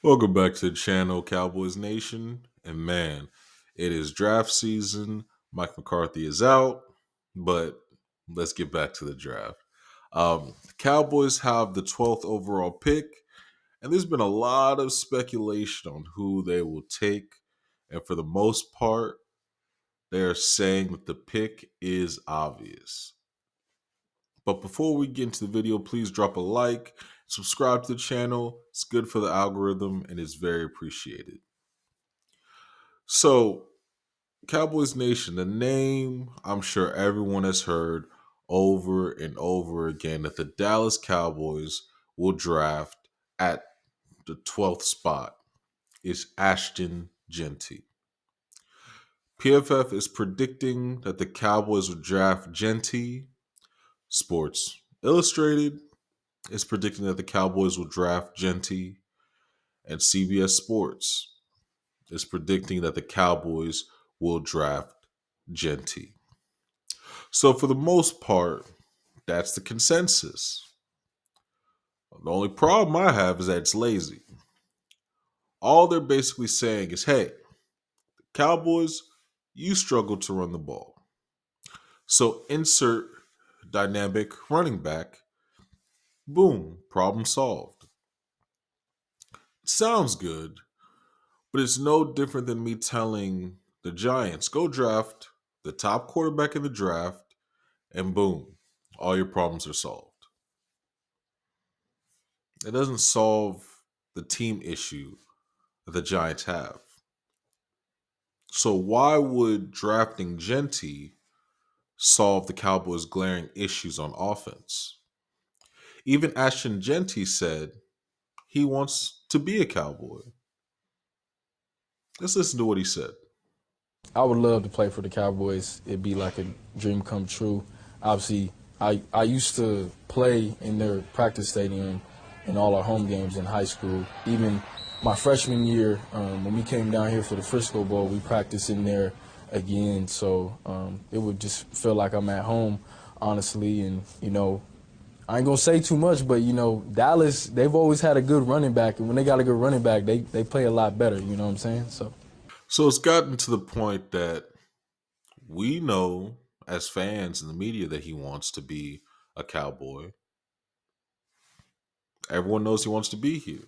Welcome back to the channel, Cowboys Nation. And man, it is draft season. Mike McCarthy is out, but let's get back to the draft. The Cowboys have the 12th overall pick, and there's been a lot of speculation on who they will take. And for the most part, they are saying that the pick is obvious. But before we get into the video, please drop a like, subscribe to the channel. It's good for the algorithm and it's very appreciated. So, Cowboys Nation, the name I'm sure everyone has heard over and over again that the Dallas Cowboys will draft at the 12th spot is Ashton Jeanty. PFF is predicting that the Cowboys will draft Jeanty. Sports Illustrated is predicting that the Cowboys will draft Jeanty. And CBS Sports is predicting that the Cowboys will draft Jeanty. So for the most part, that's the consensus. The only problem I have is that it's lazy. All they're basically saying is, hey, Cowboys, you struggle to run the ball. So insert dynamic running back. Boom, problem solved. Sounds good, but it's no different than me telling the Giants, go draft the top quarterback in the draft, and boom, all your problems are solved. It doesn't solve the team issue that the Giants have. So why would drafting Jeanty solve the Cowboys' glaring issues on offense? Even Ashton Jeanty said he wants to be a Cowboy. Let's listen to what he said. I would love to play for the Cowboys. It'd be like a dream come true. Obviously, I used to play in their practice stadium in all our home games in high school. Even my freshman year, when we came down here for the Frisco Bowl, we practiced in there again. So it would just feel like I'm at home, honestly. And, I ain't going to say too much, but, Dallas, they've always had a good running back. And when they got a good running back, they play a lot better. You know what I'm saying? So. So it's gotten to the point that we know as fans in the media that he wants to be a Cowboy. Everyone knows he wants to be here.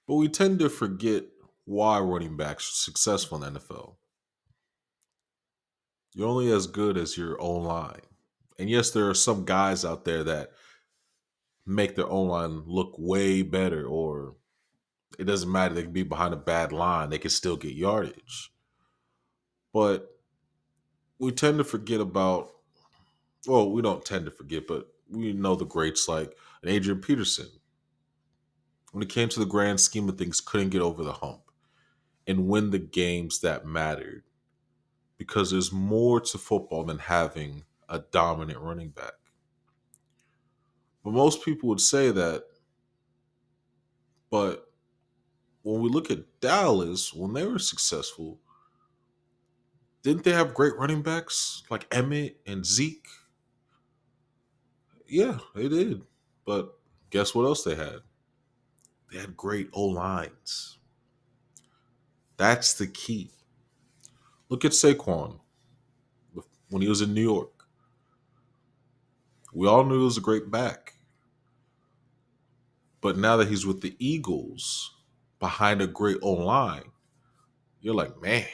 But we tend to forget why running backs are successful in the NFL. You're only as good as your own line. And yes, there are some guys out there that make their own line look way better, or it doesn't matter. They can be behind a bad line, they can still get yardage. But we tend to forget about, well, we don't tend to forget, but we know the greats like an Adrian Peterson. When it came to the grand scheme of things, couldn't get over the hump and win the games that mattered, because there's more to football than having a dominant running back. But most people would say that, but when we look at Dallas, when they were successful, didn't they have great running backs like Emmett and Zeke? Yeah, they did. But guess what else they had? They had great O lines. That's the key. Look at Saquon when he was in New York. We all knew he was a great back. But now that he's with the Eagles behind a great O line, you're like, man,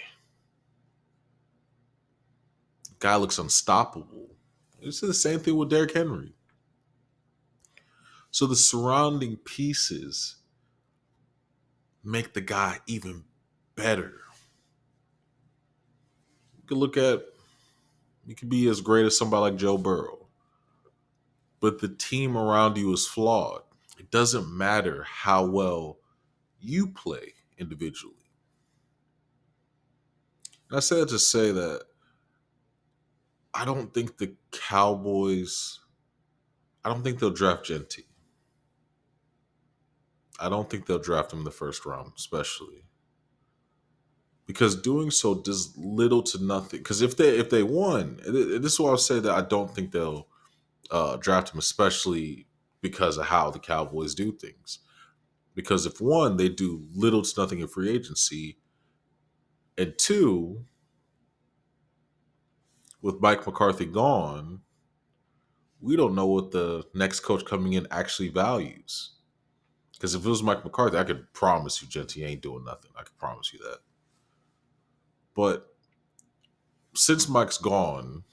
guy looks unstoppable. It's the same thing with Derrick Henry. So the surrounding pieces make the guy even better. You could look at, you could be as great as somebody like Joe Burrow, but the team around you is flawed. It doesn't matter how well you play individually. And I say that to say that I don't think the Cowboys, I don't think they'll draft Jeanty. I don't think they'll draft him in the first round, especially because doing so does little to nothing. Because if they won, this is why I'll say that I don't think they'll draft him, especially because of how the Cowboys do things. Because if one, they do little to nothing in free agency, and two, with Mike McCarthy gone, we don't know what the next coach coming in actually values. Because if it was Mike McCarthy, I could promise you Genty ain't doing nothing. I could promise you that. But since Mike's gone,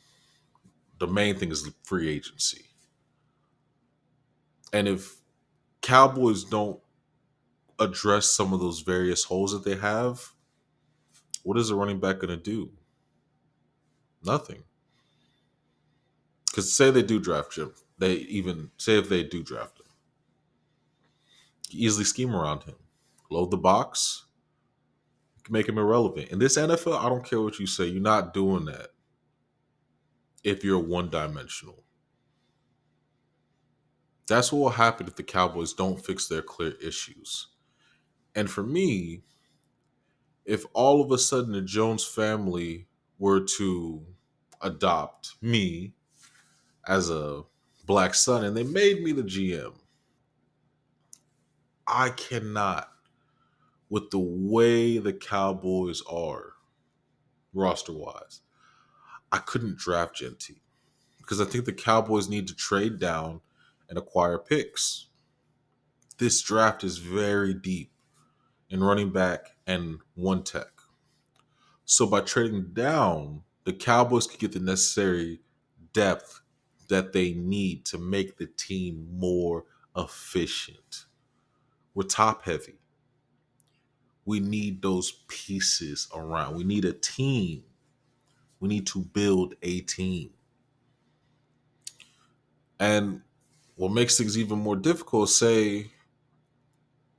the main thing is free agency. And if Cowboys don't address some of those various holes that they have, what is a running back going to do? Nothing. Because say they do draft him, they even say if they do draft him, easily scheme around him, load the box, make him irrelevant. In this NFL, I don't care what you say, you're not doing that if you're one dimensional. That's what will happen if the Cowboys don't fix their clear issues. And for me, if all of a sudden the Jones family were to adopt me as a black son and they made me the GM, I cannot, with the way the Cowboys are roster wise, I couldn't draft Genty because I think the Cowboys need to trade down and acquire picks. This draft is very deep in running back and one tech. So by trading down, the Cowboys could get the necessary depth that they need to make the team more efficient. We're top heavy. We need those pieces around. We need a team. We need to build a team. And what makes things even more difficult, say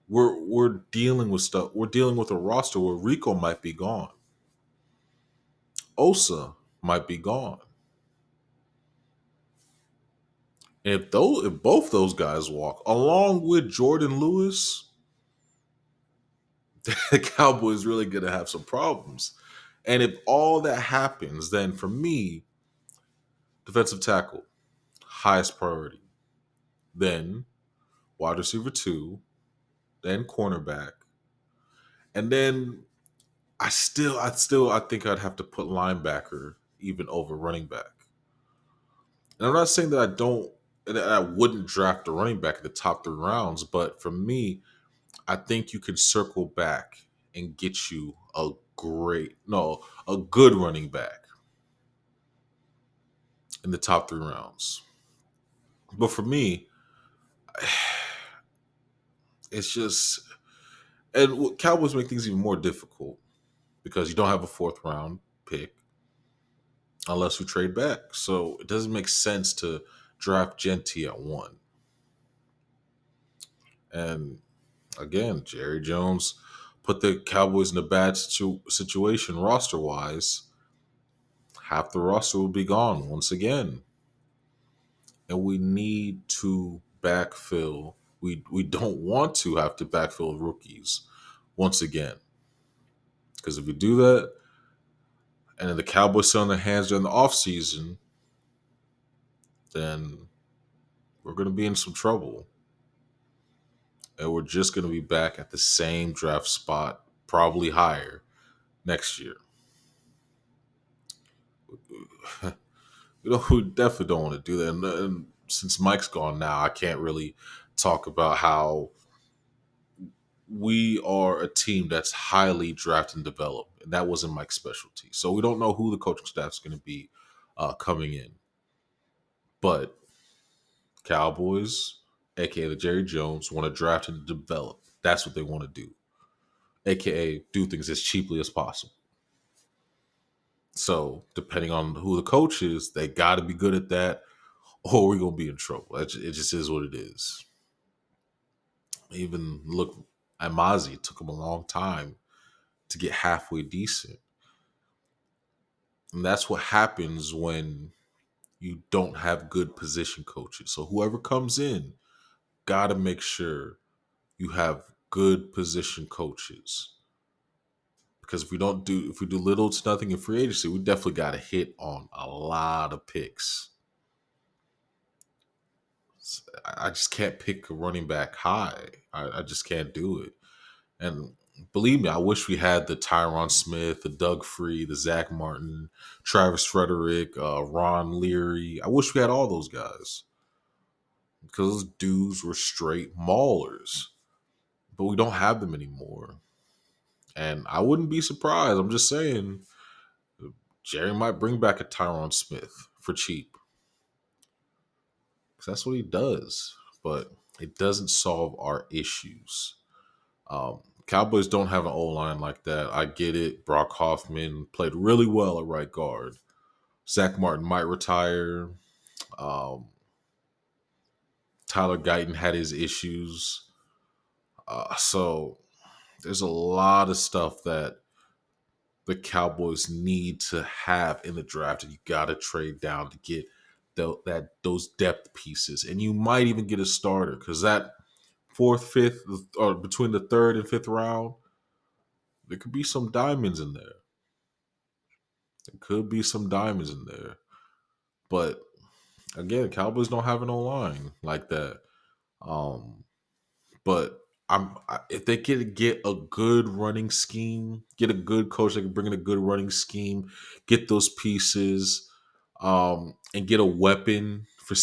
we're dealing with stuff. We're dealing with a roster where Rico might be gone. Osa might be gone. And if both those guys walk, along with Jordan Lewis, the Cowboys really gonna have some problems. And if all that happens, then for me, defensive tackle, highest priority. Then wide receiver two, then cornerback. And then I think I'd have to put linebacker even over running back. And I'm not saying that I wouldn't draft a running back in the top 3 rounds, but for me, I think you can circle back and get you a good running back in the top 3 rounds. But for me, it's just, and Cowboys make things even more difficult because you don't have a fourth round pick unless we trade back. So it doesn't make sense to draft Genty at 1. And again, Jerry Jones put the Cowboys in a bad situation roster wise. Half the roster will be gone once again. And we need to backfill. We don't want to have to backfill rookies once again. Because if we do that, and then the Cowboys sit on their hands during the offseason, then we're going to be in some trouble. And we're just going to be back at the same draft spot, probably higher, next year. We definitely don't want to do that. And since Mike's gone now, I can't really talk about how we are a team that's highly draft and develop, and that wasn't Mike's specialty. So we don't know who the coaching staff is going to be coming in. But Cowboys, aka the Jerry Jones, want to draft and develop. That's what they want to do, aka do things as cheaply as possible. So depending on who the coach is, they got to be good at that, or we're gonna be in trouble. It just is what it is. Even look at Mozzie. It took him a long time to get halfway decent. And that's what happens when you don't have good position coaches. So whoever comes in, got to make sure you have good position coaches. Because if we do little to nothing in free agency, we definitely got to hit on a lot of picks. I just can't pick a running back high. I just can't do it. And believe me, I wish we had the Tyron Smith, the Doug Free, the Zach Martin, Travis Frederick, Ron Leary. I wish we had all those guys because those dudes were straight maulers. But we don't have them anymore. And I wouldn't be surprised. I'm just saying, Jerry might bring back a Tyron Smith for cheap because that's what he does. But it doesn't solve our issues. Cowboys don't have an O line like that. I get it. Brock Hoffman played really well at right guard. Zach Martin might retire. Um, Tyler Guyton had his issues. So there's a lot of stuff that the Cowboys need to have in the draft, and you got to trade down to get those depth pieces, and you might even get a starter because that fourth, fifth, or between the third and fifth round, there could be some diamonds in there. There could be some diamonds in there, but again, Cowboys don't have an O line like that. Um, but if they can get a good running scheme, get a good coach that can bring in a good running scheme, get those pieces, and get a weapon for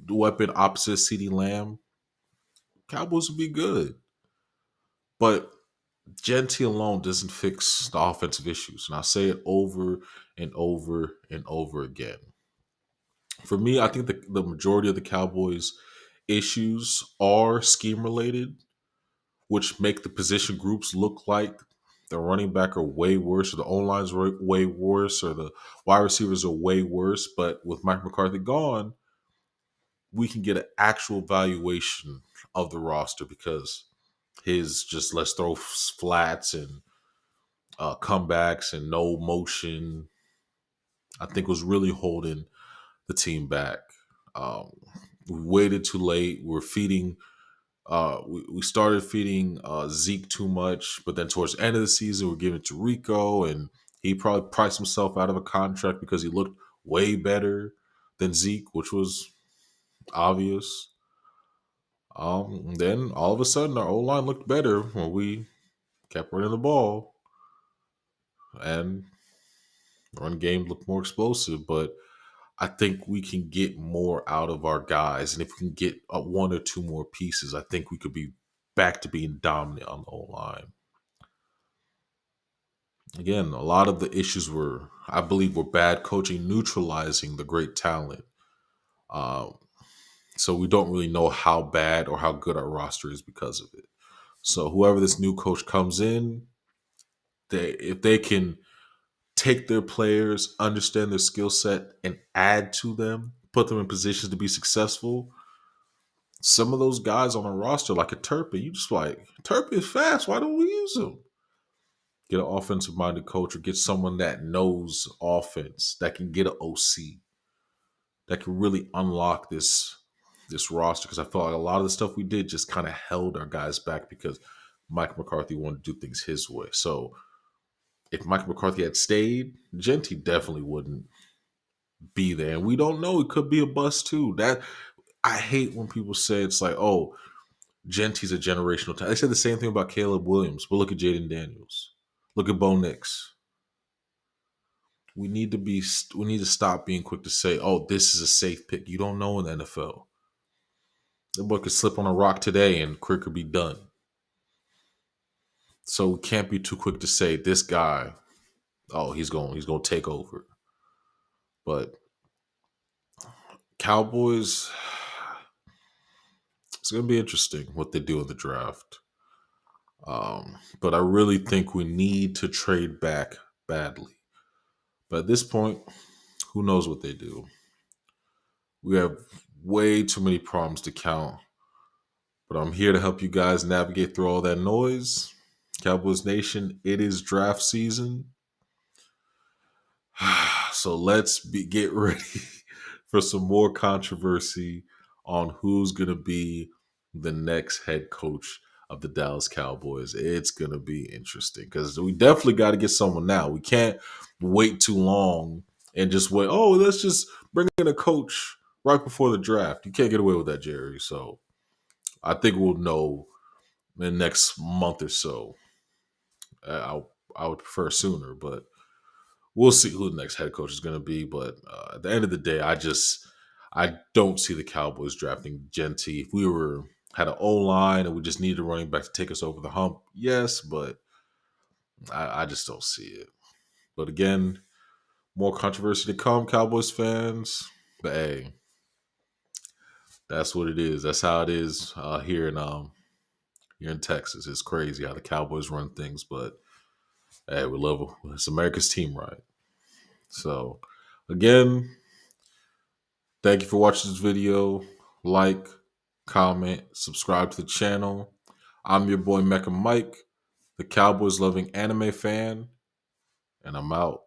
weapon opposite CeeDee Lamb, Cowboys would be good. But Jeanty alone doesn't fix the offensive issues, and I say it over and over and over again. For me, I think the majority of the Cowboys' issues are scheme related, which make the position groups look like the running back are way worse, or the O line's way worse, or the wide receivers are way worse. But with Mike McCarthy gone, we can get an actual valuation of the roster because his just let's throw flats and comebacks and no motion, I think was really holding the team back. Um, we waited too late. We're feeding. We started feeding Zeke too much, but then towards the end of the season, we're giving it to Rico, and he probably priced himself out of a contract because he looked way better than Zeke, which was obvious. Then all of a sudden, our O line looked better when we kept running the ball, and run game looked more explosive. But I think we can get more out of our guys, and if we can get one or two more pieces, I think we could be back to being dominant on the O line. Again, a lot of the issues were, I believe, were bad coaching, neutralizing the great talent. Um, so we don't really know how bad or how good our roster is because of it. So whoever this new coach comes in, if they can take their players, understand their skill set, and add to them, put them in positions to be successful. Some of those guys on a roster, like a Turpin, you just like, Turpin is fast. Why don't we use him? Get an offensive minded coach or get someone that knows offense, that can get an OC, that can really unlock this roster. Because I felt like a lot of the stuff we did just kind of held our guys back because Mike McCarthy wanted to do things his way. So if Mike McCarthy had stayed, Jeanty definitely wouldn't be there. And we don't know. It could be a bust too. That I hate when people say it's like, oh, Jeanty's a generational talent. I said the same thing about Caleb Williams, but look at Jaden Daniels. Look at Bo Nix. We need to stop being quick to say, oh, this is a safe pick. You don't know in the NFL. The boy could slip on a rock today and career could be done. So we can't be too quick to say this guy, oh, he's going to take over. But Cowboys, it's going to be interesting what they do in the draft. But I really think we need to trade back badly. But at this point, who knows what they do? We have way too many problems to count. But I'm here to help you guys navigate through all that noise. Cowboys Nation, it is draft season. So get ready for some more controversy on who's going to be the next head coach of the Dallas Cowboys. It's going to be interesting because we definitely got to get someone now. We can't wait too long and just wait. Oh, let's just bring in a coach right before the draft. You can't get away with that, Jerry. So I think we'll know in the next month or so. I would prefer sooner, but we'll see who the next head coach is going to be. But at the end of the day, I don't see the Cowboys drafting Genty. If we were had an O line and we just needed a running back to take us over the hump, yes, but I just don't see it. But again, more controversy to come, Cowboys fans. But hey, that's what it is. That's how it is here in Texas. It's crazy how the Cowboys run things, but hey, we love it. It's America's team, right? So again, thank you for watching this video. Like, comment, subscribe to the channel. I'm your boy Mecca Mike, the Cowboys loving anime fan, and I'm out.